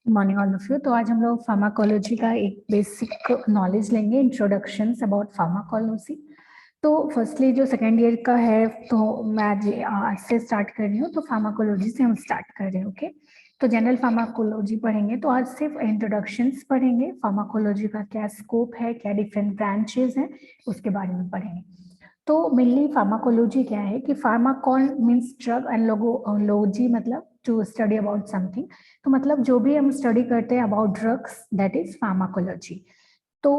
Morning all of you. तो आज हम लोग फार्माकोलॉजी का एक बेसिक नॉलेज लेंगे, इंट्रोडक्शन अबाउट फार्माकोलॉजी। तो फर्स्टली जो सेकेंड ईयर का है, तो मैं आज से स्टार्ट कर रही हूँ। तो फार्माकोलॉजी से हम स्टार्ट कर रहे हैं। ओके, तो जनरल फार्माकोलॉजी पढ़ेंगे। तो आज सिर्फ इंट्रोडक्शंस पढ़ेंगे, फार्माकोलॉजी का क्या स्कोप है, क्या डिफरेंट ब्रांचेस हैं, उसके बारे में पढ़ेंगे। तो मेनली फार्माकोलॉजी क्या है कि फार्माकॉन मीन्स ड्रग एंड लोगोलॉजी मतलब टू स्टडी अबाउट समथिंग। तो मतलब जो भी हम स्टडी करते हैं about drugs, that is pharmacology. तो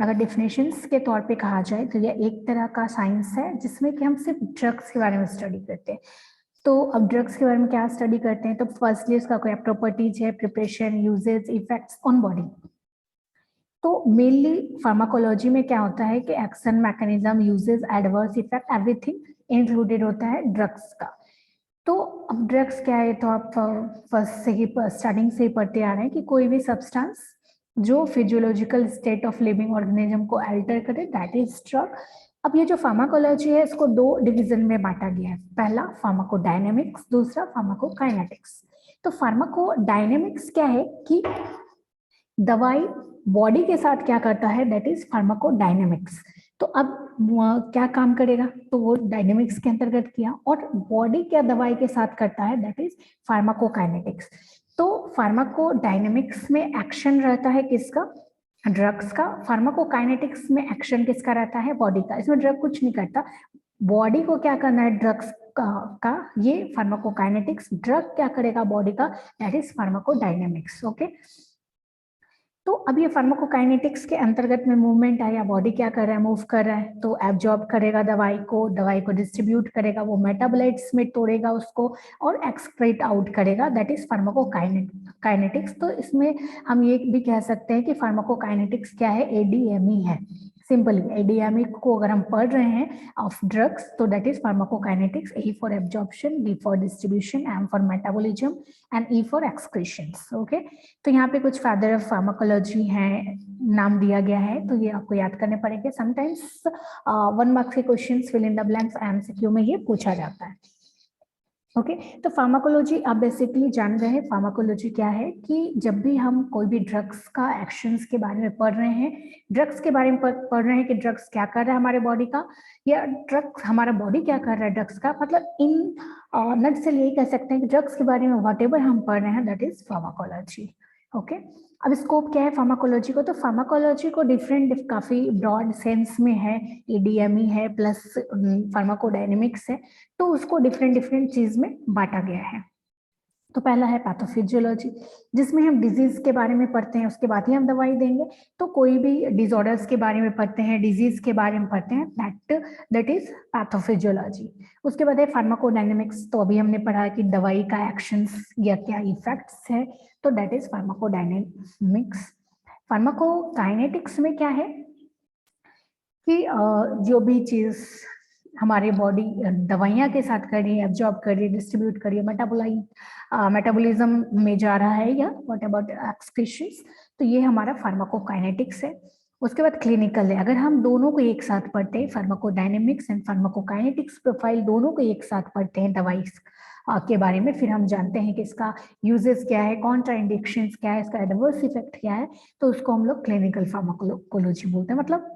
अगर डिफिनेशंस के तौर पे कहा जाए तो यह एक तरह का साइंस है जिसमें कि हम सिर्फ ड्रग्स के बारे में स्टडी करते हैं। तो अब ड्रग्स के बारे में क्या स्टडी करते हैं, तो फर्स्टली इसका कोई प्रॉपर्टीज है, preparation, uses, effects on body. तो मेनली फार्माकोलॉजी में क्या होता है कि action mechanism, uses, adverse effect, everything included होता है ड्रग्स का। तो अब ड्रग्स क्या है, तो आप फर्स्ट से ही स्टार्टिंग से ही पढ़ते आ रहे हैं कि कोई भी सब्सटेंस जो physiological state of living organism को अल्टर करे, दैट इज ड्रग। अब ये जो फार्माकोलॉजी है इसको दो डिवीजन में बांटा गया है। पहला फार्माकोडायनेमिक्स, दूसरा फार्माकोकाइनेटिक्स। तो फार्माकोडायनेमिक्स क्या है कि दवाई बॉडी के साथ क्या करता है, दैट इज फार्माकोडायनेमिक्स। तो अब क्या काम करेगा, तो वो डायनेमिक्स के अंतर्गत किया। और बॉडी क्या दवाई के साथ करता है, दैट इज फार्माकोकाइनेटिक्स। तो फार्माकोडायनेमिक्स में एक्शन रहता है किसका, ड्रग्स का। फार्माकोकाइनेटिक्स में एक्शन किसका रहता है, बॉडी का। इसमें ड्रग कुछ नहीं करता, बॉडी को क्या करना है ड्रग्स का ये फार्माकोकाइनेटिक्स। ड्रग क्या करेगा बॉडी का, दैट इज फार्माकोडायनेमिक्स। ओके, तो अब ये फार्माकोकाइनेटिक्स के अंतर्गत में मूवमेंट आया, बॉडी क्या कर रहा है, मूव कर रहा है। तो एब्जॉर्ब करेगा दवाई को डिस्ट्रीब्यूट करेगा, वो मेटाबोलाइट्स में तोड़ेगा उसको और एक्सक्रीट आउट करेगा, दैट इज फार्माकोकाइनेटिक्स। तो इसमें हम ये भी कह सकते हैं कि फार्माकोकाइनेटिक्स क्या है, एडीएमई है। सिंपली एडीएमई को अगर हम पढ़ रहे हैं ऑफ ड्रग्स, तो that is pharmacokinetics. A for absorption, D for distribution, M for metabolism and E for excretions. Okay, तो यहाँ पे कुछ फादर ऑफ फार्माकोलॉजी है, नाम दिया गया है, तो ये आपको याद करने पड़ेंगे। समटाइम्स 1 मार्क्स के questions fill in the blanks MCQ में ये पूछा जाता है। ओके, तो फार्माकोलॉजी आप बेसिकली जान रहे हैं। फार्माकोलॉजी क्या है कि जब भी हम कोई भी ड्रग्स का एक्शंस के बारे में पढ़ रहे हैं, ड्रग्स के बारे में पढ़ रहे हैं कि ड्रग्स क्या कर रहा है हमारे बॉडी का, या ड्रग्स हमारा बॉडी क्या कर रहा है ड्रग्स का, मतलब इन नट से यही कह सकते हैं कि ड्रग्स के बारे में व्हाटएवर हम पढ़ रहे हैं, दैट इज फार्माकोलॉजी। ओके, अब स्कोप क्या है फार्माकोलॉजी को, तो फार्माकोलॉजी को डिफरेंट काफी ब्रॉड सेंस में है, एडीएमई है प्लस फार्माकोडायनेमिक्स है, तो उसको डिफरेंट डिफरेंट चीज में बांटा गया है। तो पहला है पैथोफिजियोलॉजी, जिसमें हम डिजीज के बारे में पढ़ते हैं, उसके बाद ही हम दवाई देंगे। तो कोई भी डिसऑर्डर्स के बारे में पढ़ते हैं, डिजीज के बारे में पढ़ते हैं, दैट इज पैथोफिजियोलॉजी। उसके बाद है फार्माकोडायनेमिक्स, तो अभी हमने पढ़ा कि दवाई का एक्शंस या क्या इफेक्ट्स है, तो दैट इज फार्माकोडायनेमिक्स। फार्माकोकाइनेटिक्स में क्या है कि जो भी चीज हमारे बॉडी दवाइयाँ के साथ कर रही है, एब्जॉर्ब कर रही है, डिस्ट्रीब्यूट कर रही है, मेटाबॉलिज्म में जा रहा है, या व्हाट अबाउट एक्सक्रीशंस, तो ये हमारा फार्माकोकाइनेटिक्स है। उसके बाद क्लिनिकल है, अगर हम दोनों को एक साथ पढ़ते हैं, फार्माकोडायनेमिक्स एंड फार्माकोकाइनेटिक्स प्रोफाइल दोनों को एक साथ पढ़ते हैं दवाई के बारे में, फिर हम जानते हैं कि इसका यूजेस क्या है, कॉन्ट्राइंडिकेशंस क्या है, इसका एडवर्स इफेक्ट क्या है, तो उसको हम लोग क्लिनिकल फार्माकोलॉजी बोलते हैं। मतलब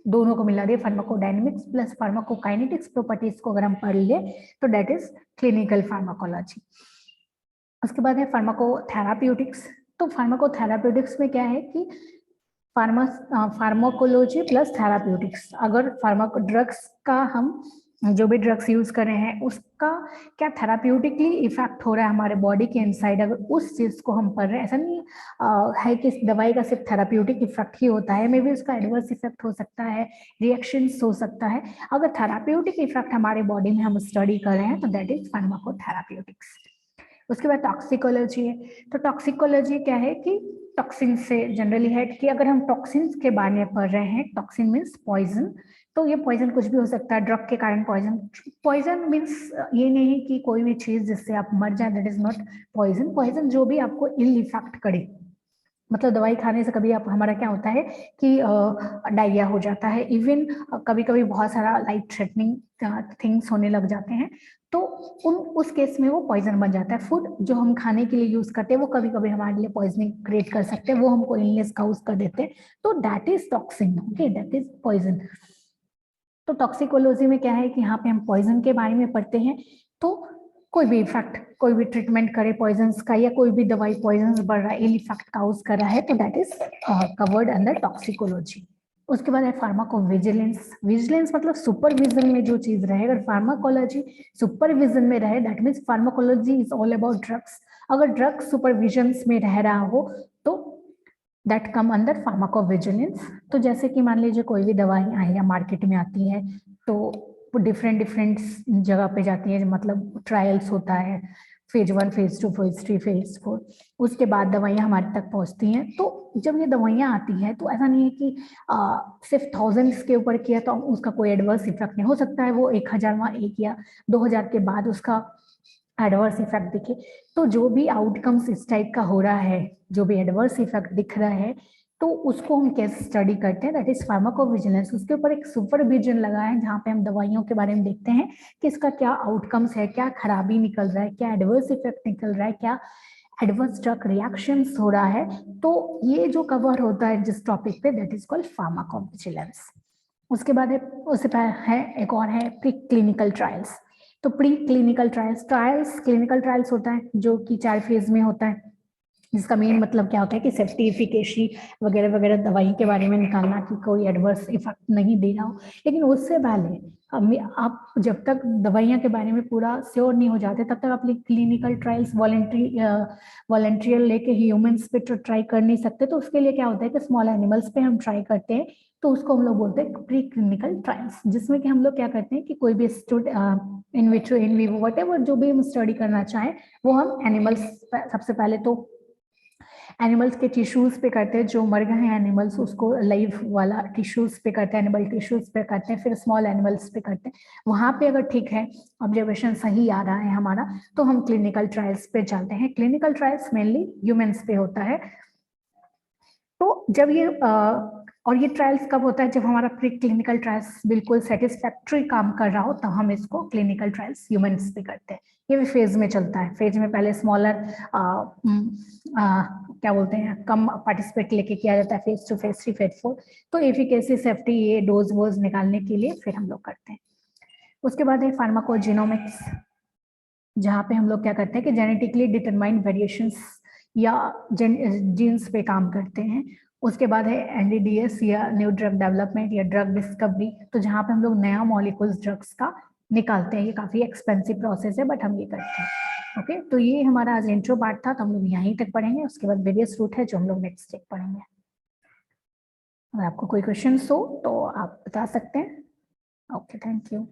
दोनों को मिला दिए, फार्माकोडायनेमिक्स प्लस फार्माकोकाइनेटिक्स प्रॉपर्टीज को अगर हम पढ़ ले, तो दैट इज क्लिनिकल फार्माकोलॉजी। उसके बाद है फार्माकोथेराप्यूटिक्स। तो फार्माकोथेराप्यूटिक्स में क्या है कि फार्माकोलॉजी प्लस थेराप्यूटिक्स। अगर ड्रग्स का हम जो भी ड्रग्स यूज कर रहे हैं उसका क्या थेराप्यूटिकली इफेक्ट हो रहा है हमारे बॉडी के इनसाइड, अगर उस चीज को हम पढ़ रहे हैं, ऐसा नहीं है कि दवाई का सिर्फ थेराप्यूटिक इफेक्ट ही होता है, मे बी उसका एडवर्स इफेक्ट हो सकता है, रिएक्शंस हो सकता है। अगर थेराप्यूटिक इफेक्ट हमारे बॉडी में हम स्टडी कर रहे हैं, तो दैट इज फार्माकोथेराप्यूटिक्स। उसके बाद टॉक्सिकोलॉजी है, तो टॉक्सिकोलॉजी क्या है कि टॉक्सिन से जनरली है कि अगर हम टॉक्सिन्स के बारे में पढ़ रहे हैं, टॉक्सिन मीन्स पॉइजन, तो ये पॉइजन कुछ भी हो सकता है, ड्रग के कारण पॉइजन। पॉइजन मीन्स ये नहीं कि कोई भी चीज जिससे आप मर जाए, that is not poison. Poison जो भी आपको इल इफेक्ट करे, मतलब दवाई खाने से कभी आप हमारा क्या होता है कि डायरिया हो जाता है, इवन कभी कभी बहुत सारा लाइफ थ्रेटनिंग थिंग्स होने लग जाते हैं, तो उस केस में वो पॉइजन बन जाता है। फूड जो हम खाने के लिए यूज करते हैं वो कभी कभी हमारे लिए पॉइजनिंग क्रिएट कर सकते हैं, वो हमको इलनेस काउज कर देते हैं, तो that is toxin, okay, that is poison. तो टॉक्सिकोलॉजी में क्या है कि यहाँ पे हम पॉइजन के बारे में पढ़ते हैं। तो कोई भी इफेक्ट, कोई भी ट्रीटमेंट करे पॉइजन का, या कोई भी दवाई पॉइजन बढ़ रहा है, इल इफेक्ट काउज कर रहा है, तो that is covered under toxicology. उसके बाद है फार्माकोविजिलेंस। विजिलेंस मतलब सुपरविजन में जो चीज रहे, अगर फार्माकोलॉजी सुपरविजन में रहे, that means pharmacology is all about drugs. अगर ड्रग सुपरविजन में रह रहा हो तो दैट कम अंडर फार्माकोविजिलेंस। तो जैसे कि मान लीजिए कोई भी दवाइयाँ हैं या मार्केट में आती है, तो डिफरेंट डिफरेंट जगह पे जाती है, मतलब ट्रायल्स होता है, फेज 1, फेज 2, फेज 3, फेज 4, उसके बाद दवाइयाँ हमारे तक पहुंचती हैं। तो जब ये दवाइयाँ आती हैं तो ऐसा नहीं है कि सिर्फ थाउजेंड्स के ऊपर किया तो उसका कोई एडवर्स इफेक्ट नहीं हो सकता है, वो 1000 एक या 2000 के बाद उसका एडवर्स इफेक्ट दिखे। तो जो भी आउटकम्स इस टाइप का हो रहा है, जो भी एडवर्स इफेक्ट दिख रहा है, तो उसको हम कैसे स्टडी करते हैं, दैट इज फार्माकोविजिलेंस। उसके ऊपर एक सुपरविजन लगा है जहाँ पे हम दवाइयों के बारे में देखते हैं कि इसका क्या आउटकम्स है, क्या खराबी निकल रहा है, क्या एडवर्स इफेक्ट निकल रहा है, क्या एडवर्स ड्रग रिएक्शंस हो रहा है। तो ये जो कवर होता है जिस टॉपिक पे, दैट इज कॉल्ड फार्माकोविजिलेंस। उसके बाद है, उससे है एक और है प्री क्लिनिकल ट्रायल्स। तो pre clinical trials clinical trials होता है जो कि 4 फेज में होता है, जिसका मेन मतलब क्या होता है कि सेफ्टी, एफिकेसी वगैरह वगैरह दवाई के बारे में निकालना कि कोई एडवर्स इफेक्ट नहीं दे रहा हो। लेकिन उससे पहले आप जब तक दवाइयाँ के बारे में पूरा श्योर नहीं हो जाते, तब तक आप क्लिनिकल ट्रायल्स वॉलंटियर लेके ह्यूमंस पे तो ट्राई कर नहीं सकते। तो उसके लिए क्या होता है कि स्मॉल एनिमल्स पे हम ट्राई करते हैं, तो उसको हम लोग बोलते हैं प्री क्लिनिकल ट्रायल्स, जिसमें कि हम लोग क्या करते हैं कि कोई भी in vitro, in vivo, whatever जो भी हम स्टडी करना चाहें, वो हम एनिमल्स सबसे पहले तो एनिमल्स के टिश्यूज पे करते हैं, जो मर गए हैं एनिमल्स उसको लाइव वाला टिश्यूज पे करते हैं, एनिमल टिश्यूज पे करते हैं, फिर स्मॉल एनिमल्स पे करते हैं। वहां पे अगर ठीक है, ऑब्जर्वेशन सही आ रहा है हमारा, तो हम क्लिनिकल ट्रायल्स पे चलते हैं। क्लिनिकल ट्रायल्स मेनली ह्यूमंस पे होता है। तो जब ये और ये ट्रायल्स कब होता है, जब हमारा प्री क्लिनिकल ट्रायल्स बिल्कुल सेटिस्फैक्ट्री काम कर रहा हो, तब हम इसको क्लिनिकल ट्रायल्स ह्यूमंस पे करते हैं। ये भी फेज में चलता है। फेज में पहले स्मॉलर क्या बोलते हैं, कम पार्टिसिपेट लेके किया जाता है, फेज 2, फेज 3, फेज 4। तो एफिकेसी, सेफ्टी, ये डोज वोज निकालने के लिए फिर हम लोग करते हैं। उसके बाद है फार्माकोजेनोमिक्स, जहाँ पे हम लोग क्या करते हैं कि जेनेटिकली डिटरमाइंड वेरिएशंस या जीन्स पे काम करते हैं। उसके बाद है एनडीडीएस या न्यू ड्रग डेवलपमेंट या ड्रग डिस्कवरी, तो जहाँ पे हम लोग नया मॉलिक्यूल्स ड्रग्स का निकालते हैं। ये काफी एक्सपेंसिव प्रोसेस है, बट हम ये करते हैं। ओके, तो ये हमारा आज इंट्रो पार्ट था, तो हम लोग यहीं तक पढ़ेंगे। उसके बाद वेरियस रूट है जो हम लोग नेक्स्ट स्टेप पढ़ेंगे। अगर आपको कोई क्वेश्चन हो तो आप बता सकते हैं। Okay, thank you.